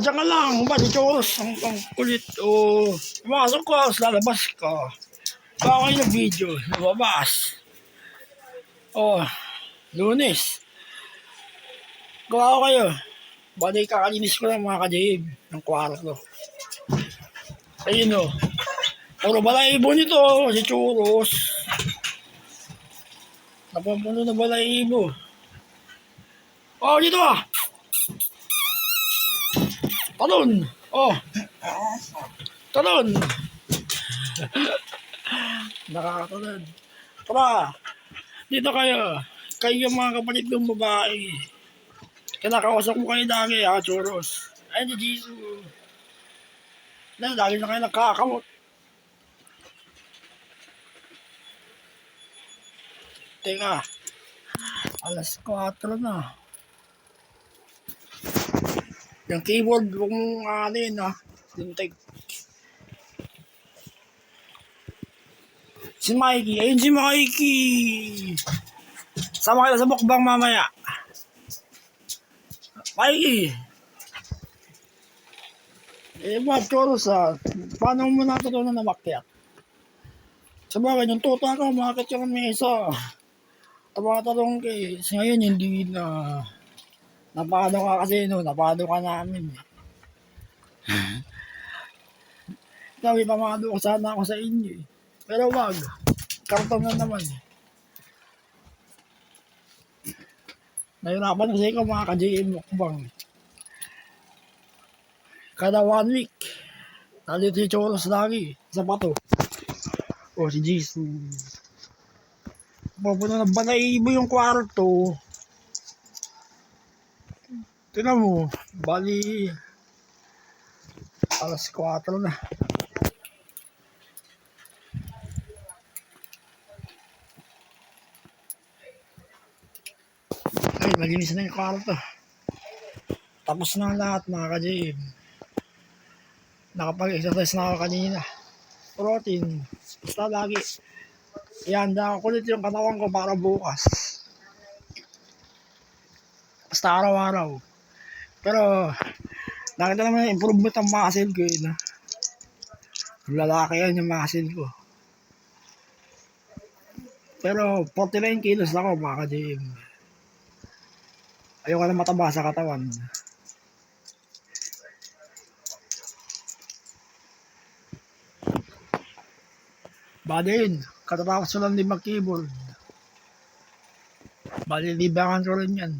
diyan ka lang. Bali, Choros. Ang kulit. Oh, pumasok ka. Lalabas ka. Baka kayo ng video. Lumabas. Oh, Lunes. Gawa ko kayo. Bali, kakalinis ko lang mga ka-JM ng kwarto. Ayun o. Puro balahibo nito. Si Choros. Napapuno na balahibo. Oh, dito ah. Talon. Oh. Talon. Nakakatalon. Tara. Dito kayo. Kayo yung mga kapatid ng babae. Kinakawasak mo kayo dagi ha, Choros. Ay, di Jesus. Lagi na kayo nagkakamot. Teka. Alas 4 na. Yung keyboard kung ano yun ha. Lintik. Si Mikey. Ayun si Mikey. Sama kayo sa mukbang mamaya. Mikey. Eh mga Choros ha. Paano mo natutunan na makyat? Sabagay, yung tuta ka, makakit yung mesa. Tabatalong kay. Ngayon hindi na. Napado ka kasi no. Napado ka namin. Sabi, pamado ko sana ako sa inyo eh. Pero wag. Karton na naman eh. Nahirapan kasi ikaw mga ka-JM mukbang. Kada 1 week. Nandito si Choros lagi. Sa bato. O si Jesus. Papuno na balahibo yung kwarto. Tingnan mo. Bali. Alas 4 na. Ay, malinis na yung kwarto. Tapos na ang lahat mga ka-JM. Nakapag-exercise na ako kanina. Protein. Basta lagi. Ihanda ko ulit yung katawan ko para bukas. Basta araw-araw. Pero, nakita naman yung improvement ang muscle ko yun. Lalaki yan yung muscle ko. Pero, 49 kilos ako mga ka-JM. Ayoko na mataba sa katawan. Bali yun, katatapos ko lang din mag-keyboard. Bali, libangan ko rin yan.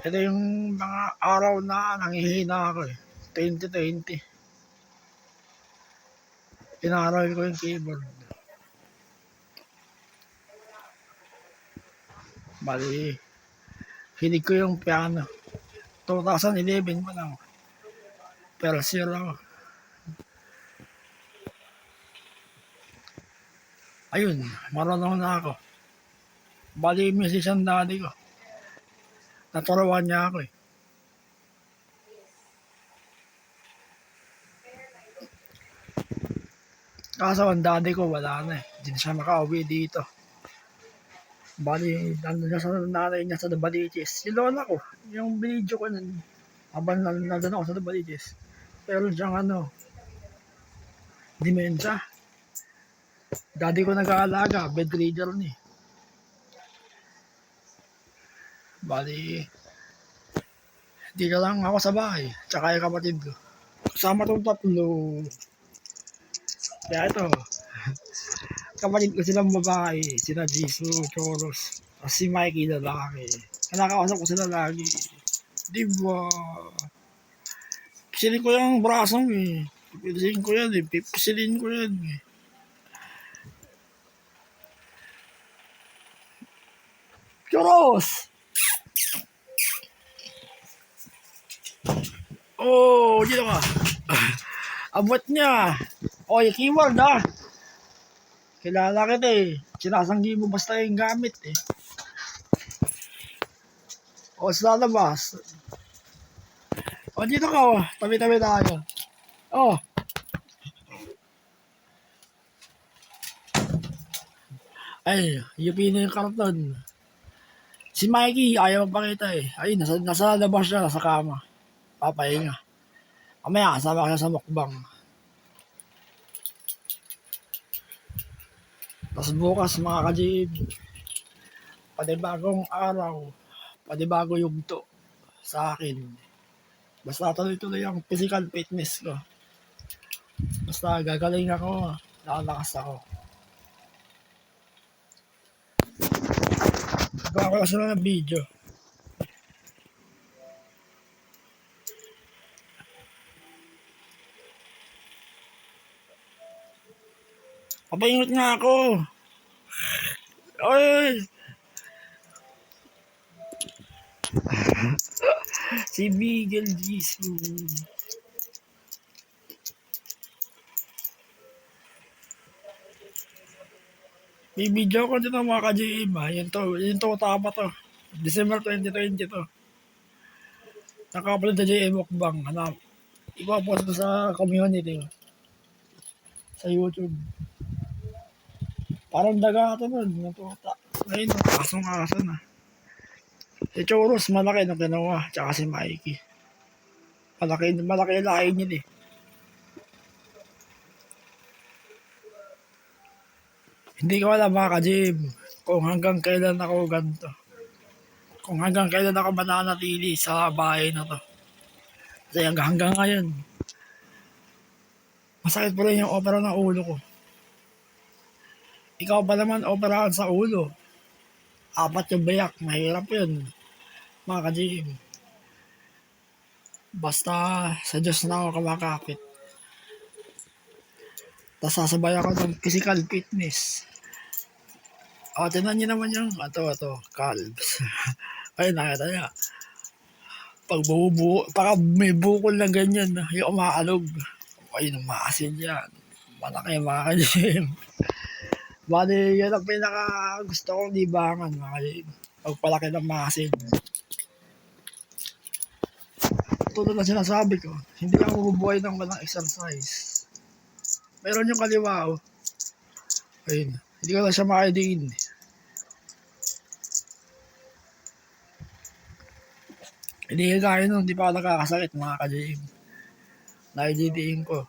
Ito yung mga araw na nangihina ako eh. 2020. Inaral ko yung keyboard. Bali, hinig ko yung piano. 2011 pa lang. Pero zero ako. Ayun, marunong na ako. Bali, musician daddy ko. Naturuan niya ako eh. Kaso ang daddy ko wala na eh. Hindi na siya makauwi dito. Bali, nandun siya sa nanay niya sa Dabaliches. Yung lola ko, yung video ko nun, habang nandun ako sa Dabaliches. Pero diyang dementia. Daddy ko nag-aalaga, bedridden eh. Bali, di ka lang ako sa bahay, tsaka yung kapatid ko. Kasama tong tatlo. Kaya ito, kapatid ko silang babae, sila Jesus, Choros, at si Mikey lalaki. Kinakausap ko sila lagi. Diba? Pisilin ko yung braso mo eh. Pisilin ko yan eh. Pisilin ko yan eh. Choros! Oh, dito ka. Abot niya. Oh, yung keyword ah. Kilala kita eh. Sinasanggi mo basta yung gamit eh. O, sa lalabas. O, dito ka oh. Tabi-tabi tayo. Oh. Ay, yupi na yung karton. Si Mikey, ayaw magpakita eh. Ayun, nasa labas siya, nasa kama. Papahinga. Mamaya, kasama ka siya sa mukbang. Tapos bukas, mga ka-GM, panibagong araw, panibago yugto sa akin. Basta tuloy-tuloy ang physical fitness ko. Basta gagaling ako, lalakas ako. Gawa ko kasi lang ng video. Papaingot nga ako. Oy! Si Miguel Jesus. May video ko dito mga ka-GM ha. Yun to, tama to. December 2020 to. Naka-upload na GM mukbang. Hanap. Ipapost ko sa community. Sa YouTube. Parang daga ito nun. Natuta. Ngayon, kasong-aso na. Si Choros, malaki nung kinuha. Tsaka si Mikey. Malaki lain yun eh. Hindi ko alam mga ka-GM kung hanggang kailan ako ganito. Kung hanggang kailan ako mananatili sa bahay na to. Kasi hanggang ngayon, masakit pa rin yung opera ng ulo ko. Ikaw pa naman operahan sa ulo. 4 yung bayak, mahirap yun. Mga ka-GM. Basta sa Diyos na ako kamakapit. Tapos sasabay ako ng physical fitness. O, tinan nyo naman yung, ito, calves. Ayun, nakita niya. Pag baka may bukol na ganyan, yung umaalog. Ayun, umaasin yan. Malaki mga ka-GM. Bali, yan ang pinaka gusto kong libangan mga ka-GM. Pagpalaki ng masin. Tulad na sinasabi ko, hindi ako mabubuhay ng walang exercise. Meron yung kaliwa, oh. Ayun, hindi ko na siya makaidiin. Hindi kaya nun, hindi pa ako nakakasakit mga ka-GM. Naididiin ko.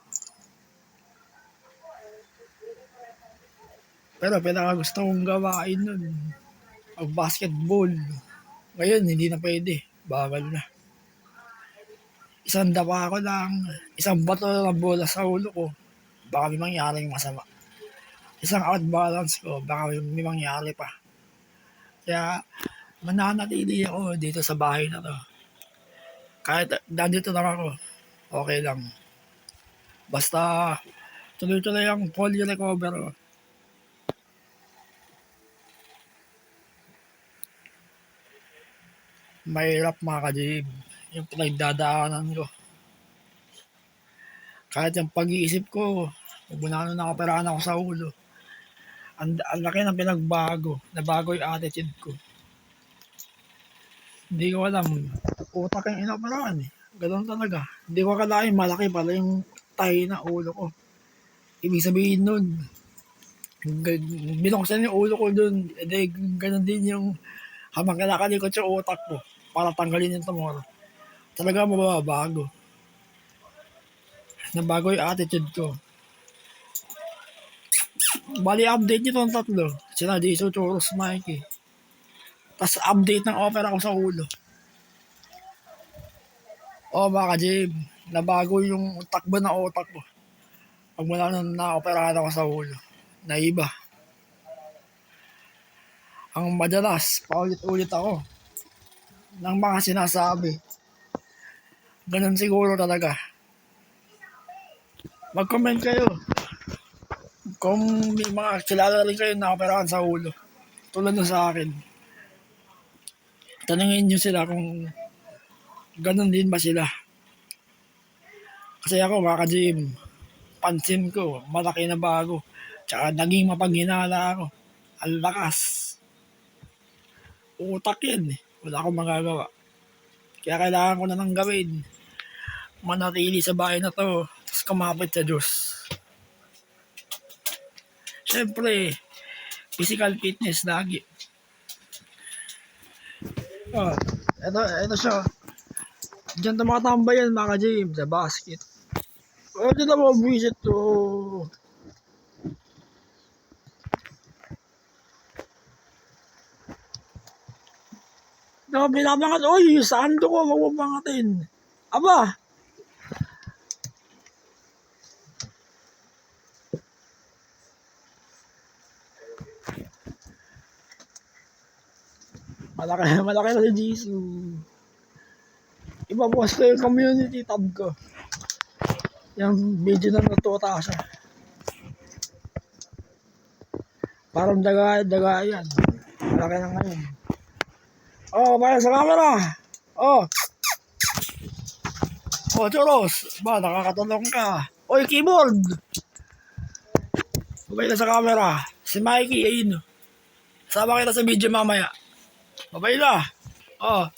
Pero pinaka gusto kong gawain nun, basketball. Ngayon, hindi na pwede. Bawal na. Isang dapa ko lang, isang bato ng bola sa ulo ko, baka may mangyaring masama. Isang outbalance ko, baka may mangyari pa. Kaya, mananatili ako dito sa bahay na to. Kahit nandito lang ako, okay lang. Basta, tuloy-tuloy ang fully recover. Mahirap mga ka-GM, yung pinagdadaanan ko. Kahit yung pag-iisip ko, muna nakoperahan ako sa ulo. Ang laki ng pinagbago, nabago yung attitude ko. Hindi ko alam, utak yung inoperahan eh. Ganun talaga. Hindi ko akalain malaki pala yung tahi na ulo ko. Ibig sabihin nun, binuksan yung ulo ko dun, ganun din yung habang kinakalikot yung utak ko para tanggalin yung tumor. Talaga mababago. Nabago yung attitude ko. Bali, update nyo itong 3. Sila Jason, Choros, Mikey. Tapos update ng opera ko sa ulo. O mga ka-GM, nabago yung takbo ng utak ko. Pag mula nung na-operahan ako sa ulo. Naiba. Ang madalas, paulit-ulit ako ng mga sinasabi. Ganun siguro talaga. Mag-comment kayo kung may mga kilala rin kayo na operahan sa ulo. Tulad na sa akin. Tanungin nyo sila kung ganun din ba sila. Kasi ako mga ka-GM, pansin ko, malaki na bago. Tsaka naging mapaghinala ako. Ang lakas. Utak yan eh. Wala akong magagawa. Kaya kailangan ko na nang gawin. Manatili sa bahay na to. Tapos kumapit sa Diyos. Siyempre, physical fitness lagi. Oh, eto siya. Diyan tumatambay yan mga James sa basket. Oh, dyan na mo visit to. No, binabangat. Oy, sando ko, mababangatin. Aba, malaki na si Jisoo. Ipapost ko yung community tab ko. Yung video na natuta siya. Parang daga yan. Malaki na ngayon. Oh, para sa camera. Oh. Oh, Choros. Ba, nakakatulong ka. Oy, keyboard. Babay ka sa camera. Si Mikey, ayun. Sama kita sa video mamaya. Babay na. Oh.